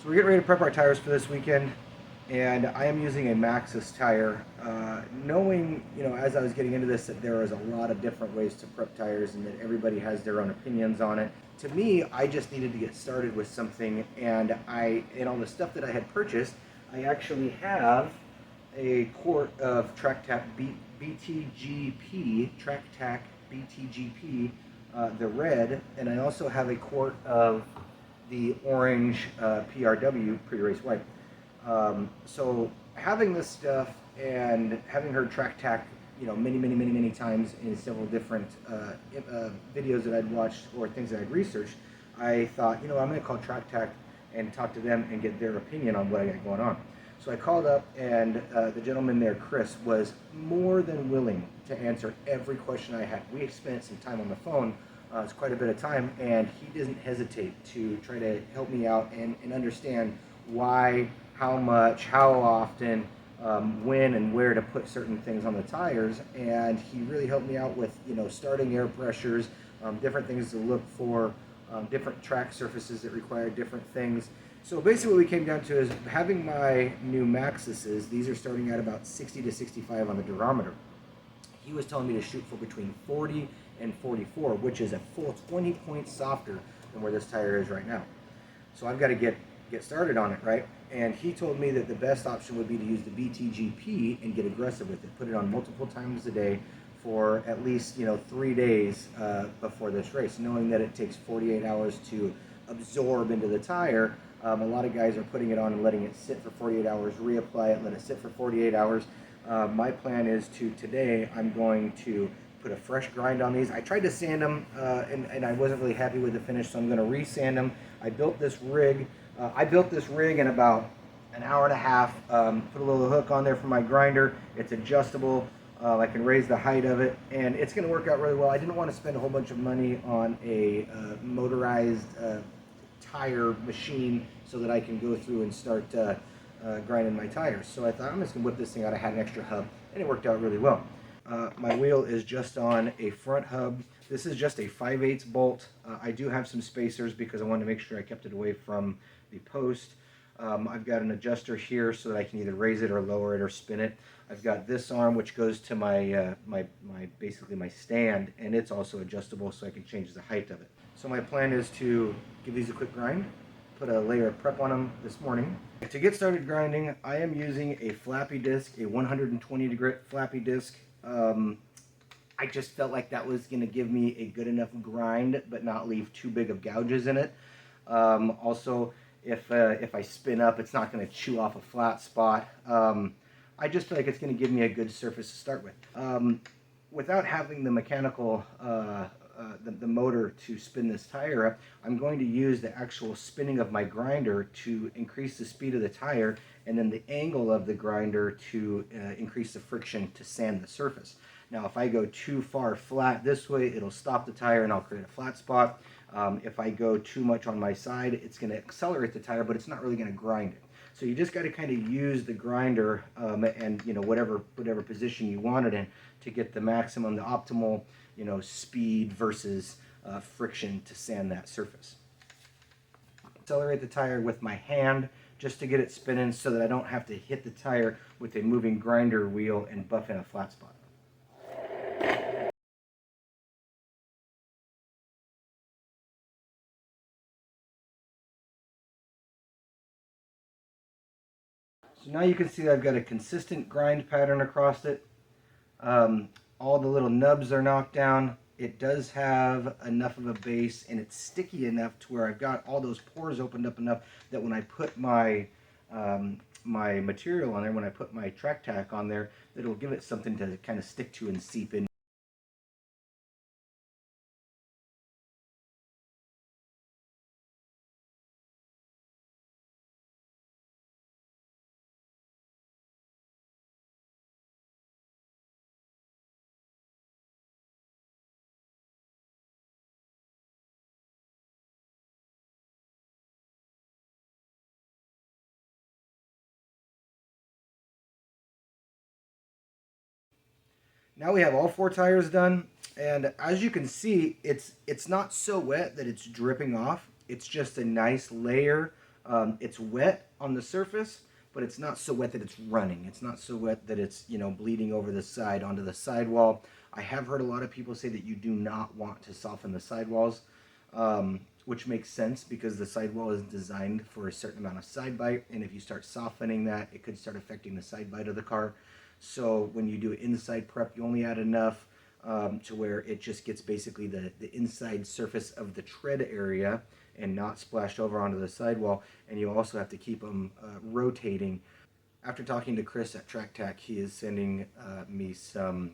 So we're getting ready to prep our tires for this weekend, and I am using a Maxxis tire, knowing, as I was getting into this, that there is a lot of different ways to prep tires and that everybody has their own opinions on it. To me, I just needed to get started with something, and in all the stuff that I had purchased, I actually have a quart of BTGP, Track Tack BTGP, the red, and I also have a quart of the orange PRW, pre-race wipe. So having this stuff and having her track tack, many times in several different videos that I'd watched or things that I'd researched, I thought, I'm going to call Track Tack and talk to them and get their opinion on what I got going on. So I called up, and the gentleman there, Chris, was more than willing to answer every question I had. We spent some time on the phone. It's quite a bit of time, and he doesn't hesitate to try to help me out and understand why, how much, how often, when and where to put certain things on the tires. And he really helped me out with, starting air pressures, different things to look for, different track surfaces that require different things. So basically what we came down to is having my new Maxxis, these are starting at about 60 to 65 on the durometer. He was telling me to shoot for between 40 and 44, which is a full 20 points softer than where this tire is right now. So I've got to get started on it, right? And he told me that the best option would be to use the BTGP and get aggressive with it. Put it on multiple times a day for at least 3 days before this race, knowing that it takes 48 hours to absorb into the tire. A lot of guys are putting it on and letting it sit for 48 hours, reapply it, let it sit for 48 hours. My plan is today I'm going to put a fresh grind on these. I tried to sand them and I wasn't really happy with the finish, so I'm going to re-sand them. I built this rig in about an hour and a half. Put a little hook on there for my grinder. It's adjustable. I can raise the height of it, and it's going to work out really well. I didn't want to spend a whole bunch of money on a motorized tire machine so that I can go through and start grinding my tires. So I thought I'm just going to whip this thing out. I had an extra hub, and it worked out really well. My wheel is just on a front hub. This is just a 5/8 bolt. I do have some spacers because I wanted to make sure I kept it away from the post. I've got an adjuster here so that I can either raise it or lower it or spin it. I've got this arm which goes to my basically my stand, and it's also adjustable so I can change the height of it. So my plan is to give these a quick grind, put a layer of prep on them this morning. To get started grinding, I am using a flappy disc, a 120 degree flappy disc. I just felt like that was going to give me a good enough grind, but not leave too big of gouges in it. Also, if I spin up, it's not going to chew off a flat spot. I just feel like it's going to give me a good surface to start with. Without having the mechanical, the motor to spin this tire up, I'm going to use the actual spinning of my grinder to increase the speed of the tire, and then the angle of the grinder to increase the friction to sand the surface. Now, if I go too far flat this way, it'll stop the tire and I'll create a flat spot. If I go too much on my side, it's going to accelerate the tire, but it's not really going to grind it. So you just got to kind of use the grinder and whatever position you want it in to get the maximum, the optimal speed versus friction to sand that surface. Accelerate the tire with my hand just to get it spinning so that I don't have to hit the tire with a moving grinder wheel and buff in a flat spot. So now you can see that I've got a consistent grind pattern across it. All the little nubs are knocked down. It does have enough of a base, and it's sticky enough to where I've got all those pores opened up enough that when I put my my material on there, when I put my track tack on there, it'll give it something to kind of stick to and seep in. Now we have all 4 tires done, and as you can see, it's not so wet that it's dripping off. It's just a nice layer It's wet on the surface, but it's not so wet that it's running. It's not so wet that it's, bleeding over the side onto the sidewall. I have heard a lot of people say that you do not want to soften the sidewalls, which makes sense because the sidewall is designed for a certain amount of side bite, and if you start softening that, it could start affecting the side bite of the car. So when you do inside prep, you only add enough to where it just gets basically the inside surface of the tread area and not splashed over onto the sidewall. And you also have to keep them rotating. After talking to Chris at Track Tack, he is sending me some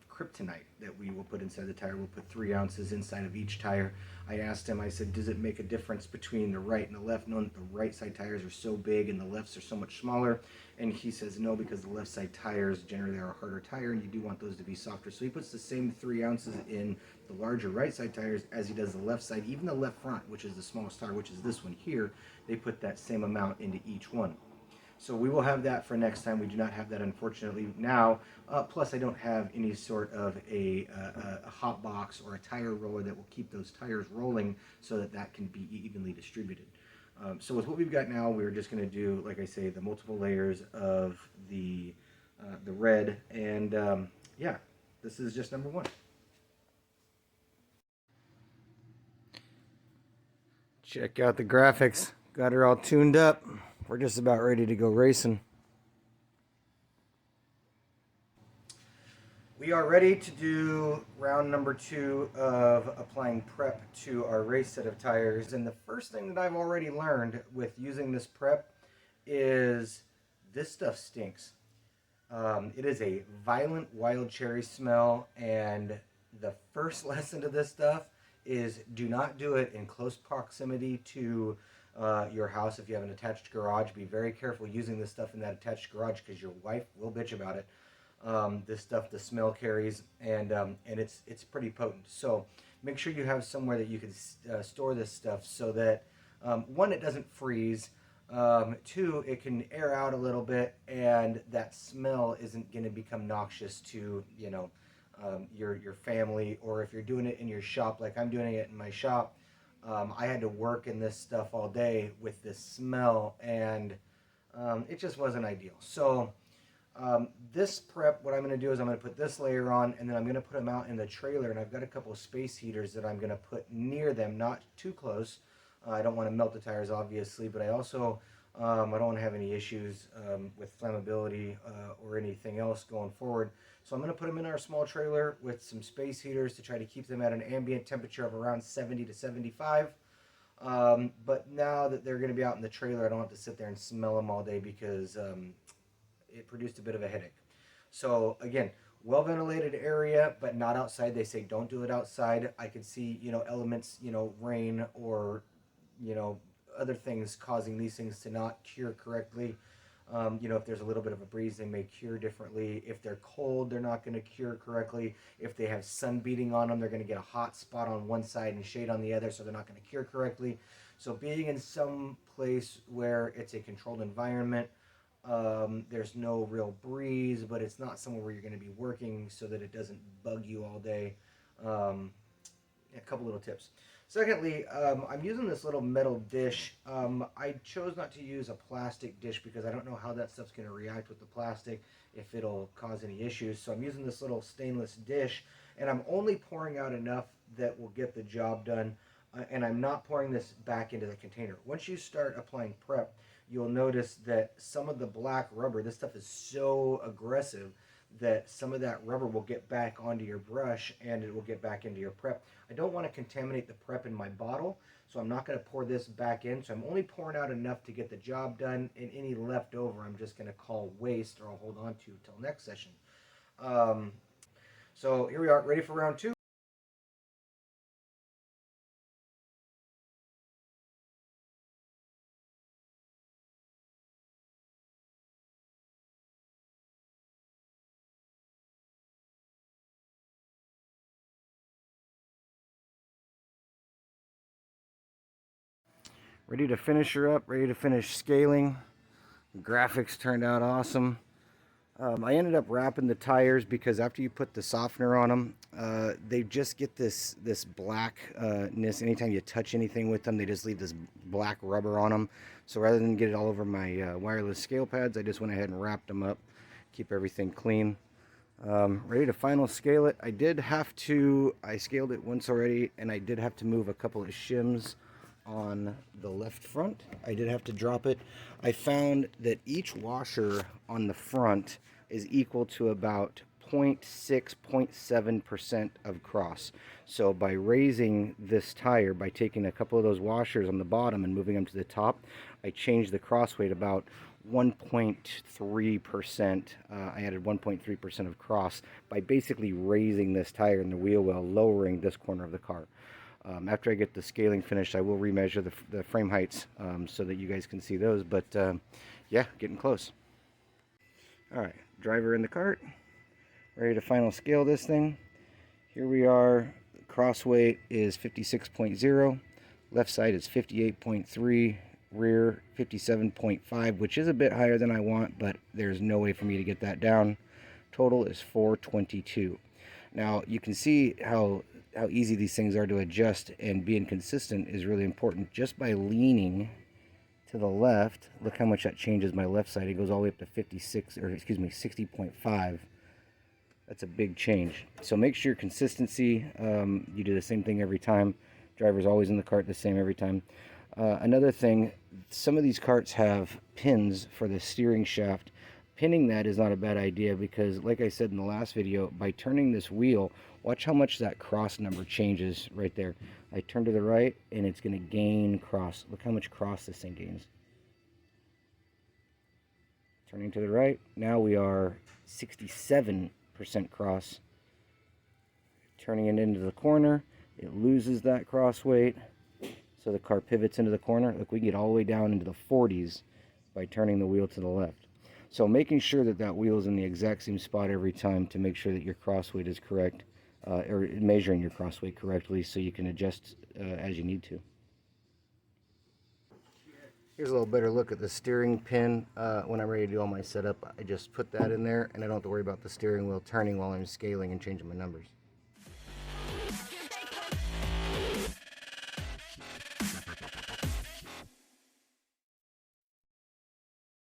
kryptonite that we will put inside the tire. We'll put 3 ounces inside of each tire. I asked him, I said, does it make a difference between the right and the left, knowing that the right side tires are so big and the lefts are so much smaller? And he says no, because the left side tires generally are a harder tire and you do want those to be softer. So he puts the same 3 ounces in the larger right side tires as he does the left side. Even the left front, which is the smallest tire, which is this one here, they put that same amount into each one. So we will have that for next time. We do not have that, unfortunately, now. Plus, I don't have any sort of a hot box or a tire roller that will keep those tires rolling so that that can be evenly distributed. So with what we've got now, we're just going to do, like I say, the multiple layers of the red. And yeah, this is just number 1. Check out the graphics. Got her all tuned up. We're just about ready to go racing. We are ready to do round number 2 of applying prep to our race set of tires. And the first thing that I've already learned with using this prep is this stuff stinks. It is a violent wild cherry smell, and the first lesson to this stuff is do not do it in close proximity to your house. If you have an attached garage, be very careful using this stuff in that attached garage because your wife will bitch about it. This stuff, the smell carries, and it's pretty potent. So make sure you have somewhere that you can store this stuff so that 1, it doesn't freeze. 2, it can air out a little bit, and that smell isn't going to become noxious to your family, or if you're doing it in your shop like I'm doing it in my shop. I had to work in this stuff all day with this smell, and it just wasn't ideal. So this prep, what I'm going to do is I'm going to put this layer on, and then I'm going to put them out in the trailer, and I've got a couple of space heaters that I'm going to put near them, not too close. I don't want to melt the tires, obviously, but I also I don't want to have any issues with flammability or anything else going forward. So I'm going to put them in our small trailer with some space heaters to try to keep them at an ambient temperature of around 70 to 75. But now that they're going to be out in the trailer, I don't have to sit there and smell them all day because it produced a bit of a headache. So again, well ventilated area, but not outside. They say don't do it outside. I could see, elements, rain or, other things causing these things to not cure correctly. If there's a little bit of a breeze, they may cure differently. If they're cold, they're not going to cure correctly. If they have sun beating on them, they're going to get a hot spot on one side and shade on the other, so they're not going to cure correctly. So being in some place where it's a controlled environment, there's no real breeze, but it's not somewhere where you're going to be working so that it doesn't bug you all day. A couple little tips. Secondly, I'm using this little metal dish. I chose not to use a plastic dish because I don't know how that stuff's going to react with the plastic, if it'll cause any issues. So I'm using this little stainless dish, and I'm only pouring out enough that will get the job done, and I'm not pouring this back into the container. Once you start applying prep, you'll notice that some of the black rubber, this stuff is so aggressive that some of that rubber will get back onto your brush and it will get back into your prep. I don't want to contaminate the prep in my bottle, so I'm not going to pour this back in. So I'm only pouring out enough to get the job done, and any left over I'm just going to call waste, or I'll hold on to till next session. So here we are, ready for round 2. Ready to finish her up, ready to finish scaling. The graphics turned out awesome. I ended up wrapping the tires because after you put the softener on them, they just get this blackness. Anytime you touch anything with them, they just leave this black rubber on them. So rather than get it all over my wireless scale pads, I just went ahead and wrapped them up, keep everything clean. Ready to final scale it. I scaled it once already, and I did have to move a couple of shims on the left front. I did have to drop it. I found that each washer on the front is equal to about 0.6, 0.7% of cross. So by raising this tire, by taking a couple of those washers on the bottom and moving them to the top, I changed the cross weight about 1.3%. I added 1.3% of cross by basically raising this tire in the wheel well, lowering this corner of the car. After I get the scaling finished, I will remeasure the frame heights so that you guys can see those. But yeah, getting close. All right, driver in the cart, ready to final scale this thing. Here we are. Cross weight is 56.0. Left side is 58.3. Rear 57.5, which is a bit higher than I want, but there's no way for me to get that down. Total is 422. Now you can see how easy these things are to adjust, and being consistent is really important. Just by leaning to the left, look how much that changes my left side. It goes all the way up to 60.5. That's a big change. So make sure consistency, you do the same thing every time. Driver's always in the cart the same every time. Another thing, some of these carts have pins for the steering shaft. Pinning that is not a bad idea because, like I said in the last video, by turning this wheel, watch how much that cross number changes right there. I turn to the right and it's going to gain cross. Look how much cross this thing gains. Turning to the right, now we are 67% cross. Turning it into the corner, it loses that cross weight. So the car pivots into the corner. Look, we can get all the way down into the 40s by turning the wheel to the left. So making sure that that wheel is in the exact same spot every time to make sure that your cross weight is correct, or measuring your cross weight correctly so you can adjust as you need to. Here's a little better look at the steering pin. When I'm ready to do all my setup, I just put that in there and I don't have to worry about the steering wheel turning while I'm scaling and changing my numbers.